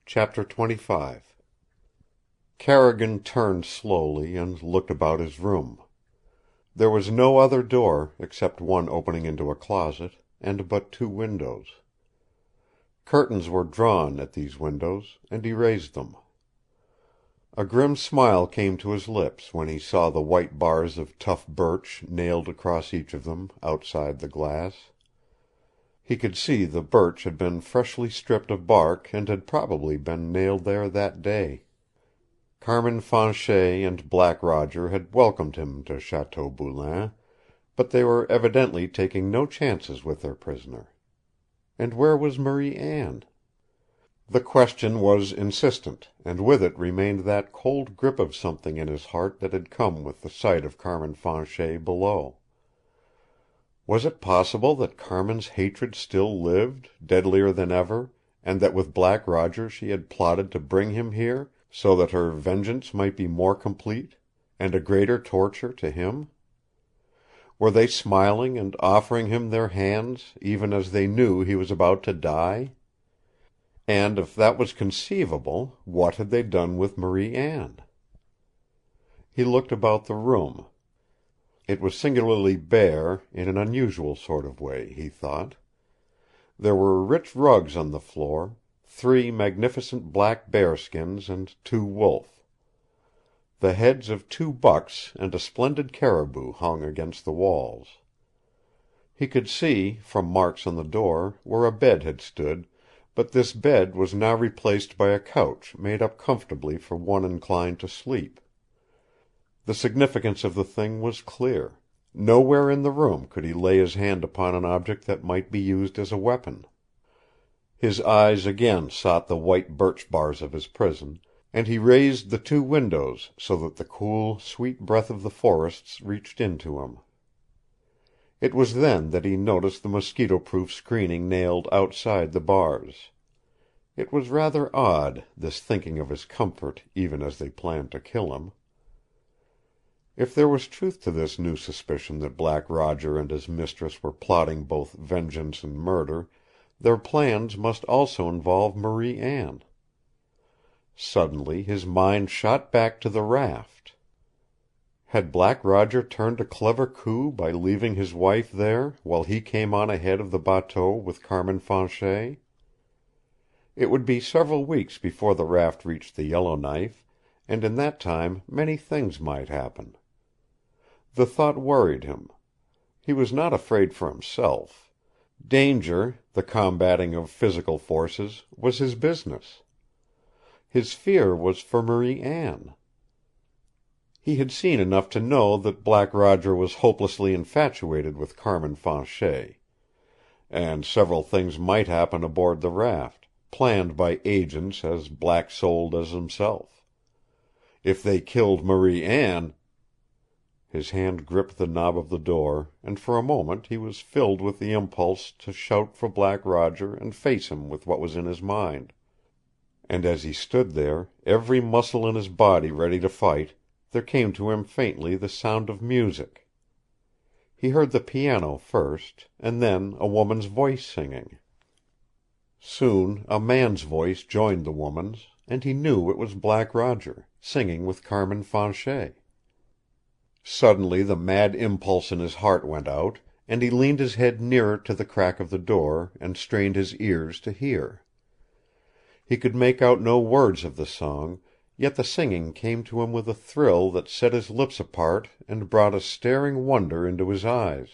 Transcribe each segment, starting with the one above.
Chapter 25 Carrigan turned slowly and looked about his room. There was no other door, except one opening into a closet, and but two windows. Curtains were drawn at these windows, and he raised them. A grim smile came to his lips when he saw the white bars of tough birch nailed across each of them, outside the glass. He could see the birch had been freshly stripped of bark and had probably been nailed there that day. Carmin Fanchet and Black Roger had welcomed him to Chateau Boulain, but they were evidently taking no chances with their prisoner. And where was Marie Anne? The question was insistent, and with it remained that cold grip of something in his heart that had come with the sight of Carmin Fanchet below. Was it possible that Carmin's hatred still lived, deadlier than ever, and that with Black Roger she had plotted to bring him here, so that her vengeance might be more complete, and a greater torture to him? Were they smiling and offering him their hands, even as they knew he was about to die? And if that was conceivable, what had they done with Marie Anne? He looked about the room. It was singularly bare, in an unusual sort of way, he thought. There were rich rugs on the floor, 3 magnificent black bearskins and 2 wolf. The heads of 2 bucks and a splendid caribou hung against the walls. He could see, from marks on the door, where a bed had stood, but this bed was now replaced by a couch made up comfortably for one inclined to sleep. The significance of the thing was clear. Nowhere in the room could he lay his hand upon an object that might be used as a weapon. His eyes again sought the white birch bars of his prison, and he raised the 2 windows so that the cool, sweet breath of the forests reached into him. It was then that he noticed the mosquito-proof screening nailed outside the bars. It was rather odd, this thinking of his comfort even as they planned to kill him. If there was truth to this new suspicion that Black Roger and his mistress were plotting both vengeance and murder, their plans must also involve Marie Anne. Suddenly his mind shot back to the raft. Had Black Roger turned a clever coup by leaving his wife there while he came on ahead of the bateau with Carmin Fanchet? It would be several weeks before the raft reached the Yellowknife, and in that time many things might happen. The thought worried him. He was not afraid for himself. Danger, the combating of physical forces, was his business. His fear was for Marie Anne. He had seen enough to know that Black Roger was hopelessly infatuated with Carmin Fanchet. And several things might happen aboard the raft, planned by agents as black-souled as himself. If they killed Marie Anne— His hand gripped the knob of the door, and for a moment he was filled with the impulse to shout for Black Roger and face him with what was in his mind. And as he stood there, every muscle in his body ready to fight, there came to him faintly the sound of music. He heard the piano first, and then a woman's voice singing. Soon a man's voice joined the woman's, and he knew it was Black Roger, singing with Carmin Fanchet. Suddenly the mad impulse in his heart went out, and he leaned his head nearer to the crack of the door and strained his ears to hear. He could make out no words of the song, yet the singing came to him with a thrill that set his lips apart and brought a staring wonder into his eyes.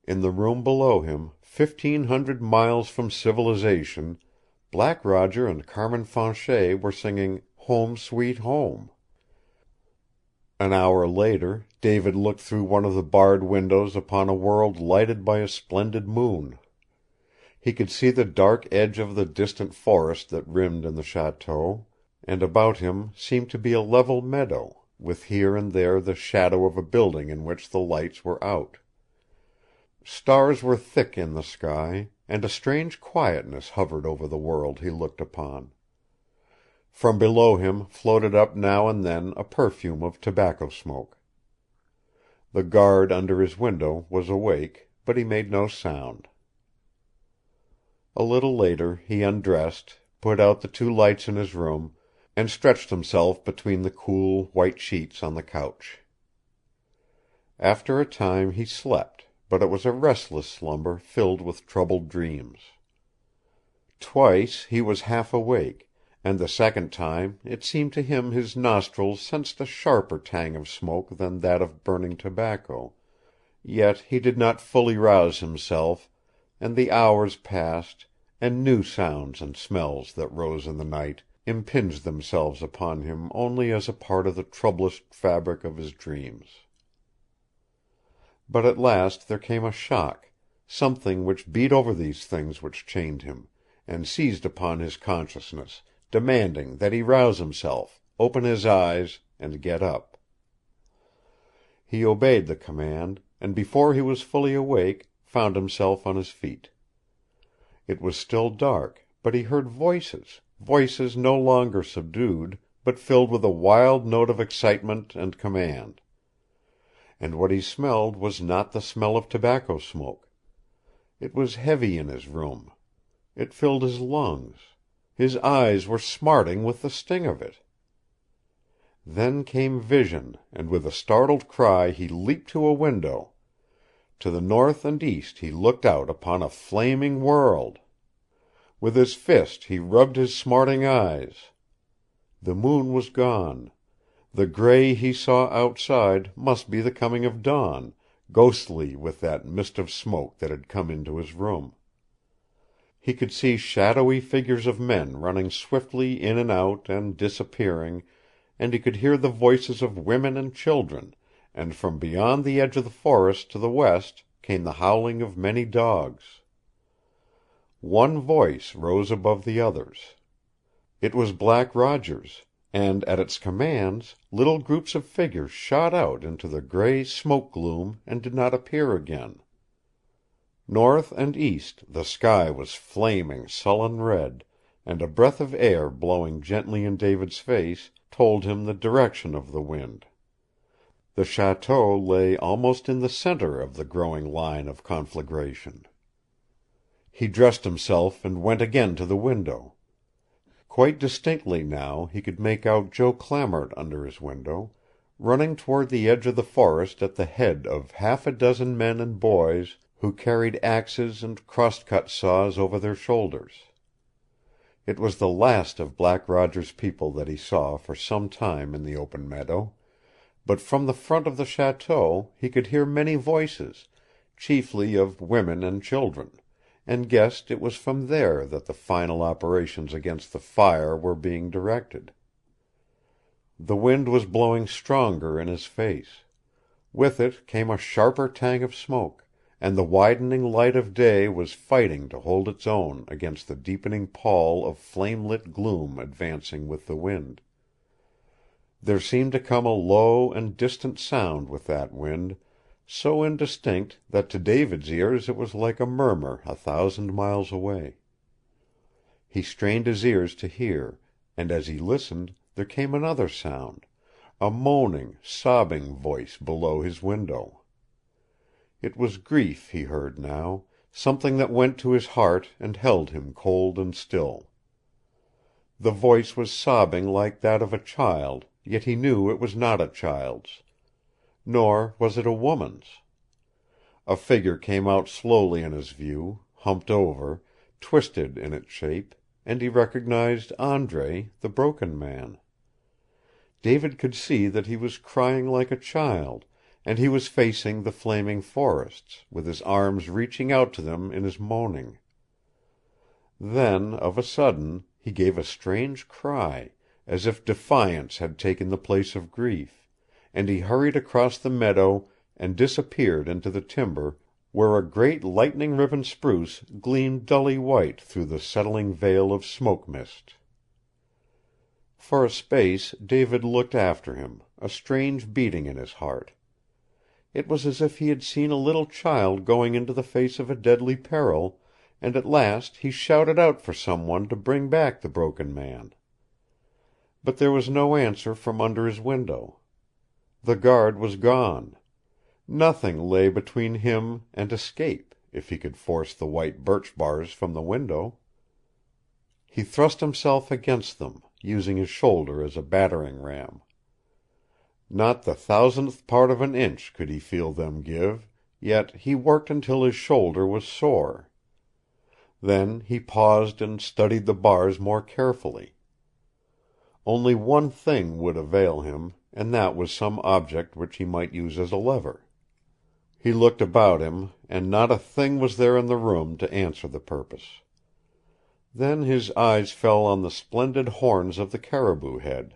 In the room below him, 1,500 miles from civilization, Black Roger and Carmin Fanchet were singing "Home, Sweet Home." An hour later, David looked through one of the barred windows upon a world lighted by a splendid moon. He could see the dark edge of the distant forest that rimmed in the chateau, and about him seemed to be a level meadow, with here and there the shadow of a building in which the lights were out. Stars were thick in the sky, and a strange quietness hovered over the world he looked upon. From below him floated up now and then a perfume of tobacco smoke. The guard under his window was awake, but he made no sound. A little later he undressed, put out the 2 lights in his room, and stretched himself between the cool, white sheets on the couch. After a time he slept, but it was a restless slumber filled with troubled dreams. Twice he was half awake, and the second time it seemed to him his nostrils sensed a sharper tang of smoke than that of burning tobacco, yet he did not fully rouse himself, and the hours passed, and new sounds and smells that rose in the night impinged themselves upon him only as a part of the troublous fabric of his dreams. But at last there came a shock, something which beat over these things which chained him, and seized upon his consciousness, demanding that he rouse himself, open his eyes, and get up. He obeyed the command, and before he was fully awake, found himself on his feet. It was still dark, but he heard voices, voices no longer subdued, but filled with a wild note of excitement and command. And what he smelled was not the smell of tobacco smoke. It was heavy in his room. It filled his lungs. His eyes were smarting with the sting of it. Then came vision, and with a startled cry he leaped to a window. To the north and east he looked out upon a flaming world. With his fist he rubbed his smarting eyes. The moon was gone. The gray he saw outside must be the coming of dawn, ghostly with that mist of smoke that had come into his room. He could see shadowy figures of men running swiftly in and out and disappearing, and he could hear the voices of women and children, and from beyond the edge of the forest to the west came the howling of many dogs. One voice rose above the others. It was Black Roger's, and at its commands little groups of figures shot out into the gray smoke gloom and did not appear again. North and east the sky was flaming sullen red, and a breath of air blowing gently in David's face told him the direction of the wind. The chateau lay almost in the center of the growing line of conflagration. He dressed himself and went again to the window. Quite distinctly now he could make out Joe Clamart under his window, running toward the edge of the forest at the head of half a dozen men and boys who carried axes and cross-cut saws over their shoulders. It was the last of Black Roger's people that he saw for some time in the open meadow, but from the front of the chateau he could hear many voices, chiefly of women and children, and guessed it was from there that the final operations against the fire were being directed. The wind was blowing stronger in his face. With it came a sharper tang of smoke, and the widening light of day was fighting to hold its own against the deepening pall of flame-lit gloom advancing with the wind. There seemed to come a low and distant sound with that wind, so indistinct that to David's ears it was like a murmur 1,000 miles away. He strained his ears to hear, and as he listened there came another sound, a moaning, sobbing voice below his window. It was grief he heard now, something that went to his heart and held him cold and still. The voice was sobbing like that of a child, yet he knew it was not a child's. Nor was it a woman's. A figure came out slowly in his view, humped over, twisted in its shape, and he recognized Andre, the Broken Man. David could see that he was crying like a child, and he was facing the flaming forests, with his arms reaching out to them in his moaning. Then, of a sudden, he gave a strange cry, as if defiance had taken the place of grief, and he hurried across the meadow and disappeared into the timber, where a great lightning-ribboned spruce gleamed dully white through the settling veil of smoke-mist. For a space David looked after him, a strange beating in his heart. It was as if he had seen a little child going into the face of a deadly peril, and at last he shouted out for someone to bring back the Broken Man. But there was no answer from under his window. The guard was gone. Nothing lay between him and escape, if he could force the white birch bars from the window. He thrust himself against them, using his shoulder as a battering ram. Not the thousandth part of an inch could he feel them give, yet he worked until his shoulder was sore. Then he paused and studied the bars more carefully. Only one thing would avail him, and that was some object which he might use as a lever. He looked about him, and not a thing was there in the room to answer the purpose. Then his eyes fell on the splendid horns of the caribou head.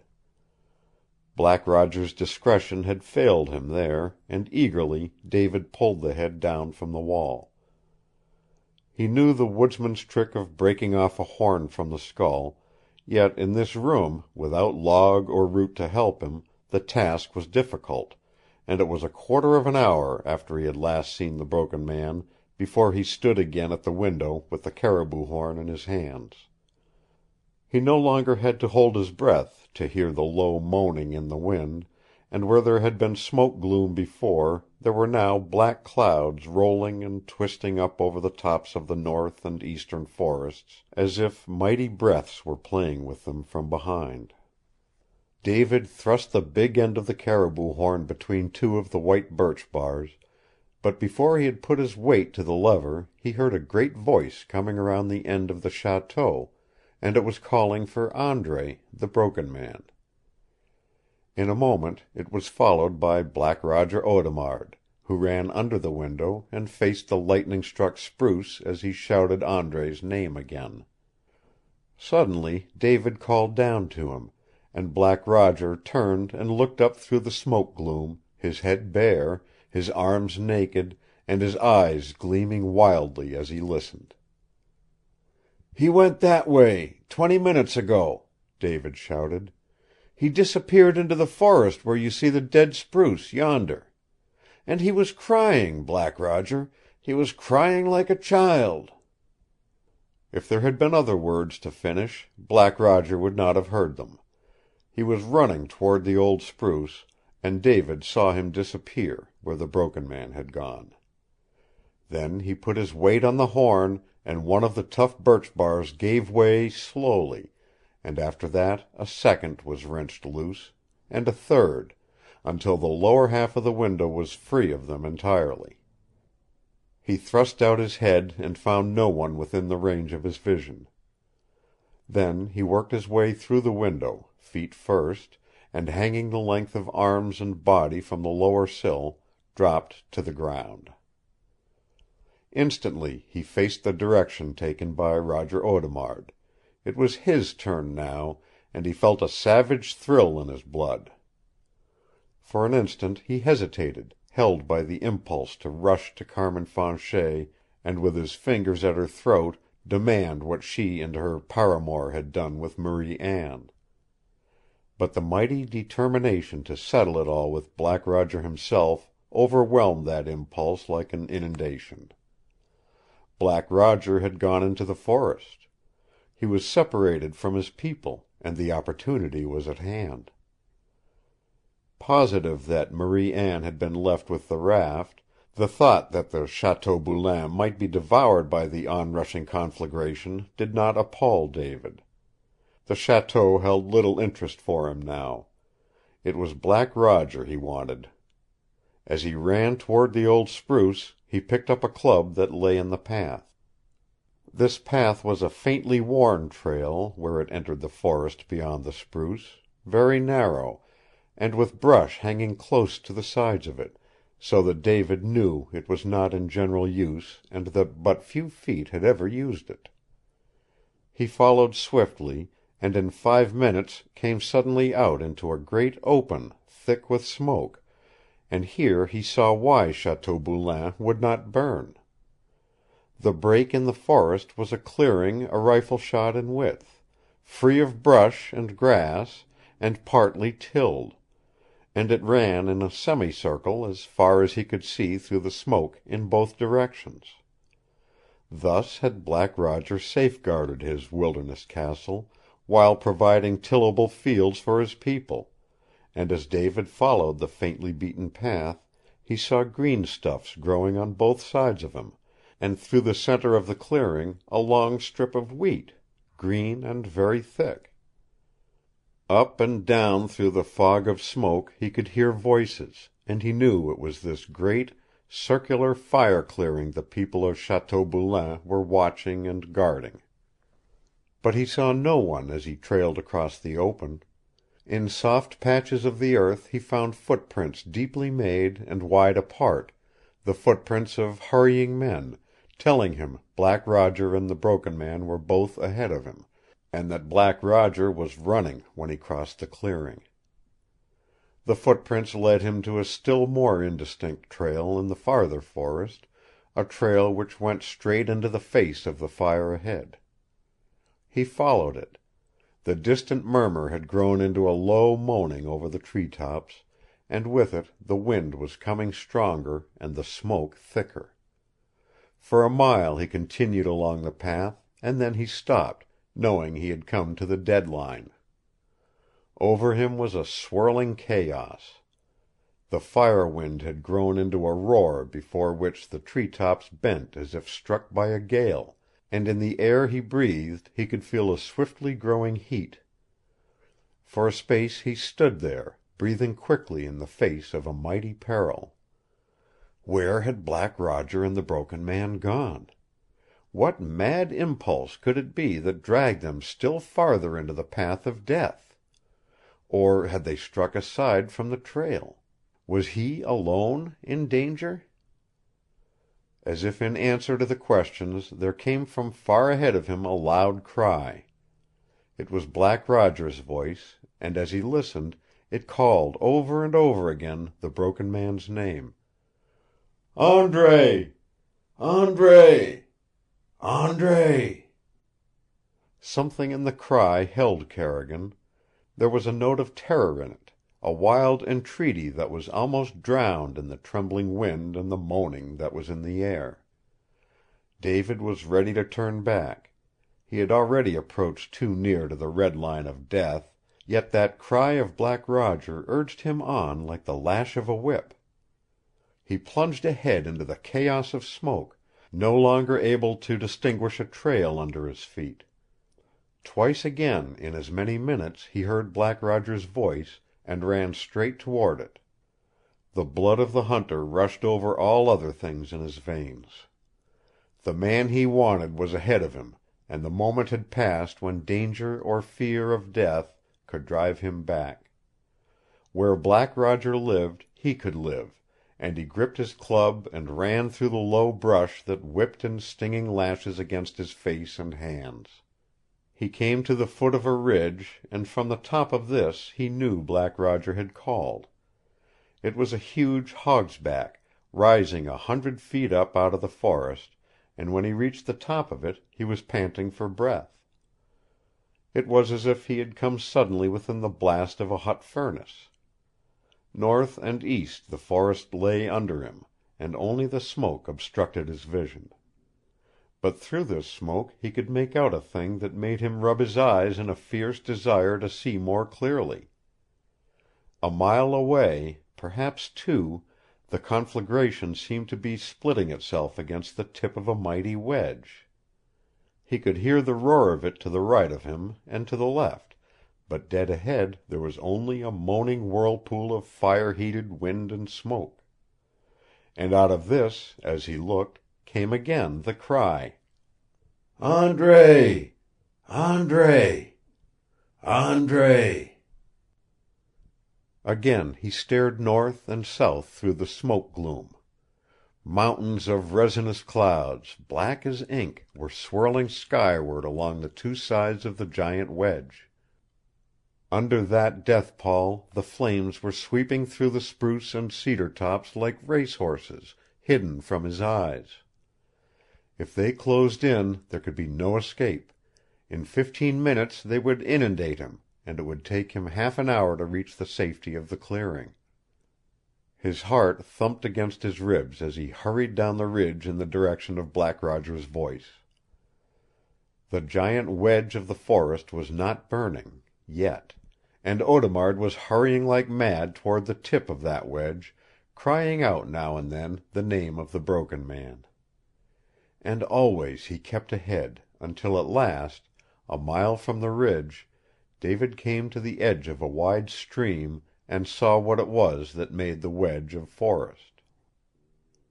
Black Roger's discretion had failed him there, and eagerly David pulled the head down from the wall. He knew the woodsman's trick of breaking off a horn from the skull, yet in this room, without log or root to help him, the task was difficult, and it was a quarter of an hour after he had last seen the broken man before he stood again at the window with the caribou horn in his hands. He no longer had to hold his breath to hear the low moaning in the wind, and where there had been smoke gloom before, there were now black clouds rolling and twisting up over the tops of the north and eastern forests, as if mighty breaths were playing with them from behind. David thrust the big end of the caribou horn between two of the white birch bars, but before he had put his weight to the lever he heard a great voice coming around the end of the chateau, and it was calling for Andre, the Broken Man. In a moment it was followed by Black Roger Audemard, who ran under the window and faced the lightning-struck spruce as he shouted Andre's name again. Suddenly David called down to him, and Black Roger turned and looked up through the smoke gloom, his head bare, his arms naked, and his eyes gleaming wildly as he listened. "He went that way 20 minutes ago," David shouted. "He disappeared into the forest where you see the dead spruce yonder. And he was crying, Black Roger. He was crying like a child." If there had been other words to finish, Black Roger would not have heard them. He was running toward the old spruce, and David saw him disappear where the Broken Man had gone. Then he put his weight on the horn, and one of the tough birch bars gave way slowly, and after that a second was wrenched loose, and a third, until the lower half of the window was free of them entirely. He thrust out his head and found no one within the range of his vision. Then he worked his way through the window, feet first, and hanging the length of arms and body from the lower sill, dropped to the ground. Instantly he faced the direction taken by Roger Audemard. It was his turn now, and he felt a savage thrill in his blood. For an instant he hesitated, held by the impulse to rush to Carmin Fanchet and with his fingers at her throat demand what she and her paramour had done with Marie Anne. But the mighty determination to settle it all with Black Roger himself overwhelmed that impulse like an inundation. Black Roger had gone into the forest. He was separated from his people, and the opportunity was at hand. Positive that Marie Anne had been left with the raft, the thought that the Chateau Boulain might be devoured by the onrushing conflagration did not appall David. The chateau held little interest for him now. It was Black Roger he wanted. As he ran toward the old spruce, he picked up a club that lay in the path. This path was a faintly worn trail where it entered the forest beyond the spruce, very narrow, and with brush hanging close to the sides of it, so that David knew it was not in general use and that but few feet had ever used it. He followed swiftly, and in 5 minutes came suddenly out into a great open, thick with smoke, and here he saw why Chateau Boulain would not burn. The break in the forest was a clearing a rifle shot in width, free of brush and grass, and partly tilled, and it ran in a semicircle as far as he could see through the smoke in both directions. Thus had Black Roger safeguarded his wilderness castle, while providing tillable fields for his people, and as David followed the faintly beaten path, he saw greenstuffs growing on both sides of him, and through the center of the clearing a long strip of wheat, green and very thick. Up and down through the fog of smoke he could hear voices, and he knew it was this great, circular fire clearing the people of Chateau Boulain were watching and guarding. But he saw no one as he trailed across the open. In soft patches of the earth he found footprints deeply made and wide apart, the footprints of hurrying men, telling him Black Roger and the Broken Man were both ahead of him, and that Black Roger was running when he crossed the clearing. The footprints led him to a still more indistinct trail in the farther forest, a trail which went straight into the face of the fire ahead. He followed it. The distant murmur had grown into a low moaning over the tree-tops, and with it the wind was coming stronger and the smoke thicker. For a mile he continued along the path, and then he stopped, knowing he had come to the dead line. Over him was a swirling chaos. The fire wind had grown into a roar before which the tree-tops bent as if struck by a gale, and in the air he breathed he could feel a swiftly growing heat. For a space he stood there, breathing quickly in the face of a mighty peril. Where had Black Roger and the Broken Man gone? What mad impulse could it be that dragged them still farther into the path of death? Or had they struck aside from the trail? Was he alone in danger? As if in answer to the questions, there came from far ahead of him a loud cry. It was Black Roger's voice, and as he listened, it called over and over again the Broken Man's name. "Andre! Andre! Andre!" Something in the cry held Carrigan. There was a note of terror in it, a wild entreaty that was almost drowned in the trembling wind and the moaning that was in the air. David was ready to turn back. He had already approached too near to the red line of death, yet that cry of Black Roger urged him on like the lash of a whip. He plunged ahead into the chaos of smoke, no longer able to distinguish a trail under his feet. Twice again in as many minutes he heard Black Roger's voice, and ran straight toward it. The blood of the hunter rushed over all other things in his veins. The man he wanted was ahead of him, and the moment had passed when danger or fear of death could drive him back. Where Black Roger lived, he could live, and he gripped his club and ran through the low brush that whipped in stinging lashes against his face and hands. He came to the foot of a ridge, and from the top of this he knew Black Roger had called. It was a huge hogsback, rising 100 feet up out of the forest, and when he reached the top of it he was panting for breath. It was as if he had come suddenly within the blast of a hot furnace. North and east the forest lay under him, and only the smoke obstructed his vision. But through this smoke he could make out a thing that made him rub his eyes in a fierce desire to see more clearly. A mile away, perhaps 2, the conflagration seemed to be splitting itself against the tip of a mighty wedge. He could hear the roar of it to the right of him and to the left, but dead ahead there was only a moaning whirlpool of fire-heated wind and smoke. And out of this, as he looked, came again the cry, "Andre! Andre! Andre!" Again he stared north and south through the smoke gloom. Mountains of resinous clouds, black as ink, were swirling skyward along the 2 sides of the giant wedge. Under that death pall the flames were sweeping through the spruce and cedar tops like racehorses, hidden from his eyes. If they closed in, there could be no escape. In 15 minutes they would inundate him, and it would take him half an hour to reach the safety of the clearing. His heart thumped against his ribs as he hurried down the ridge in the direction of Black Roger's voice. The giant wedge of the forest was not burning, yet, and Audemard was hurrying like mad toward the tip of that wedge, crying out now and then the name of the Broken Man. And always he kept ahead, until at last, A mile from the ridge, David came to the edge of a wide stream and saw what it was that made the wedge of forest.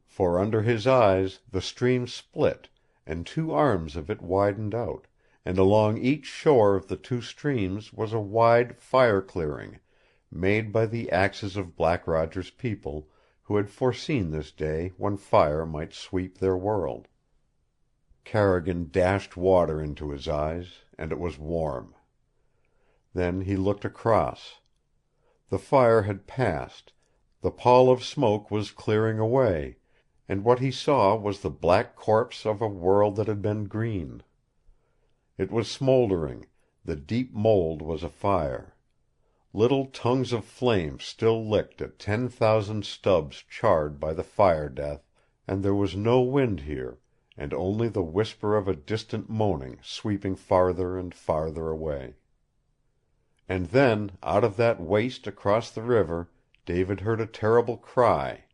For under his eyes the stream split, and two arms of it widened out, and along each shore of the two streams was a wide fire clearing, made by the axes of Black Roger's people, who had foreseen this day when fire might sweep their world. Carrigan dashed water into his eyes, and it was warm. Then he looked across. The fire had passed, the pall of smoke was clearing away, and what he saw was the black corpse of a world that had been green. It was smoldering, the deep mold was afire. Little tongues of flame still licked at 10,000 stubs charred by the fire death, and there was no wind here, and only the whisper of a distant moaning sweeping farther and farther away. And then, out of that waste across the river, David heard a terrible cry.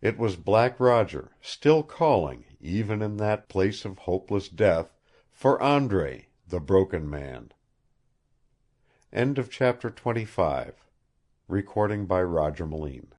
It was Black Roger, still calling, even in that place of hopeless death, for Andre, the Broken Man. End of chapter 25. Recording by Roger Moline.